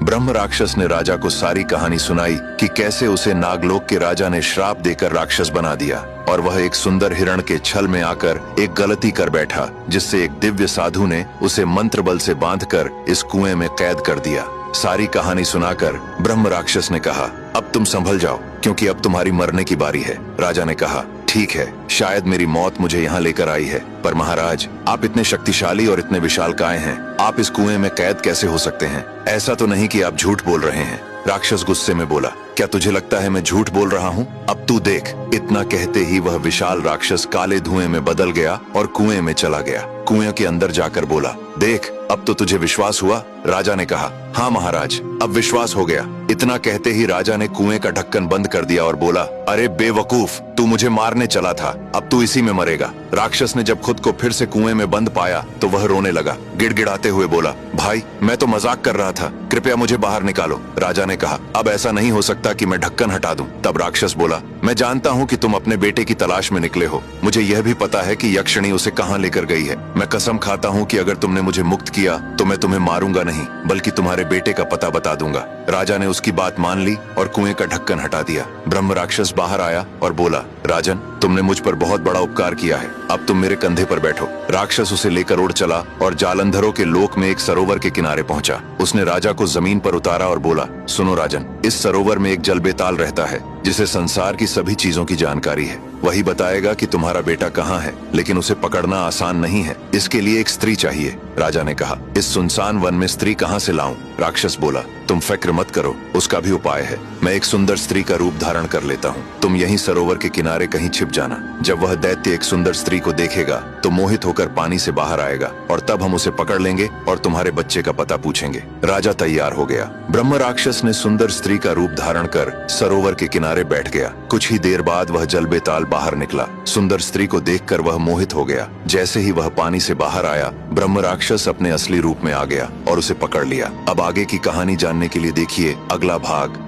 ब्रह्म राक्षस ने राजा को सारी कहानी सुनाई कि कैसे उसे नागलोक के राजा ने श्राप देकर राक्षस बना दिया और वह एक सुंदर हिरण के छल में आकर एक गलती कर बैठा, जिससे एक दिव्य साधु ने उसे मंत्र बल से बांधकर इस कुएं में कैद कर दिया। सारी कहानी सुनाकर ब्रह्म राक्षस ने कहा, अब तुम संभल जाओ क्योंकि अब तुम्हारी मरने की बारी है। राजा ने कहा, ठीक है, शायद मेरी मौत मुझे यहाँ लेकर आई है, पर महाराज आप इतने शक्तिशाली और इतने विशालकाय हैं, आप इस कुएं में कैद कैसे हो सकते हैं? ऐसा तो नहीं कि आप झूठ बोल रहे हैं। राक्षस गुस्से में बोला, क्या तुझे लगता है मैं झूठ बोल रहा हूँ? अब तू देख। इतना कहते ही वह विशाल राक्षस काले धुएं में बदल गया और कुएं में चला गया। कुएं के अंदर जाकर बोला, देख अब तो तुझे विश्वास हुआ? राजा ने कहा, हाँ महाराज, अब विश्वास हो गया। इतना कहते ही राजा ने कुएं का ढक्कन बंद कर दिया और बोला, अरे बेवकूफ, तू मुझे मारने चला था, अब तू इसी में मरेगा। राक्षस ने जब खुद को फिर से कुएं में बंद पाया तो वह रोने लगा। गिड़गिड़ाते हुए बोला, भाई मैं तो मजाक कर रहा था, कृपया मुझे बाहर निकालो। राजा ने कहा, अब ऐसा नहीं हो सकता कि मैं ढक्कन हटा दूं। तब राक्षस बोला, मैं जानता हूं कि तुम अपने बेटे की तलाश में निकले हो, मुझे यह भी पता है कि यक्षिणी उसे कहां लेकर गई है। मैं कसम खाता हूं कि अगर तुमने मुझे मुक्त किया तो मैं तुम्हें मारूंगा नहीं, बल्कि तुम्हारे बेटे का पता बता दूंगा। राजा ने उसकी बात मान ली और कुएं का ढक्कन हटा दिया। ब्रह्म राक्षस बाहर आया और बोला, राजन तुमने मुझ पर बहुत बड़ा उपकार किया है, अब तुम मेरे कंधे पर बैठो। राक्षस उसे लेकर उड़ चला और जालंधरों के लोक में एक सरोवर के किनारे पहुंचा। उसने राजा को जमीन पर उतारा और बोला, सुनो राजन, इस सरोवर में एक जलबेताल रहता है जिसे संसार की सभी चीजों की जानकारी है। वही बताएगा कि तुम्हारा बेटा कहाँ है, लेकिन उसे पकड़ना आसान नहीं है, इसके लिए एक स्त्री चाहिए। राजा ने कहा, इस सुनसान वन में स्त्री कहाँ से लाऊं? राक्षस बोला, तुम फिक्र मत करो, उसका भी उपाय है। मैं एक सुंदर स्त्री का रूप धारण कर लेता हूँ, तुम यहीं सरोवर के किनारे कहीं छिप जाना। जब वह दैत्य एक सुंदर स्त्री को देखेगा तो मोहित होकर पानी से बाहर आएगा और तब हम उसे पकड़ लेंगे और तुम्हारे बच्चे का पता पूछेंगे। राजा तैयार हो गया। ब्रह्म राक्षस ने सुंदर स्त्री का रूप धारण कर सरोवर के किनारे बैठ गया। कुछ ही देर बाद वह जलबेताल बाहर निकला। सुंदर स्त्री को देखकर वह मोहित हो गया। जैसे ही वह पानी से बाहर आया, ब्रह्म राक्षस अपने असली रूप में आ गया और उसे पकड़ लिया। अब आगे की कहानी जानने के लिए देखिए अगला भाग।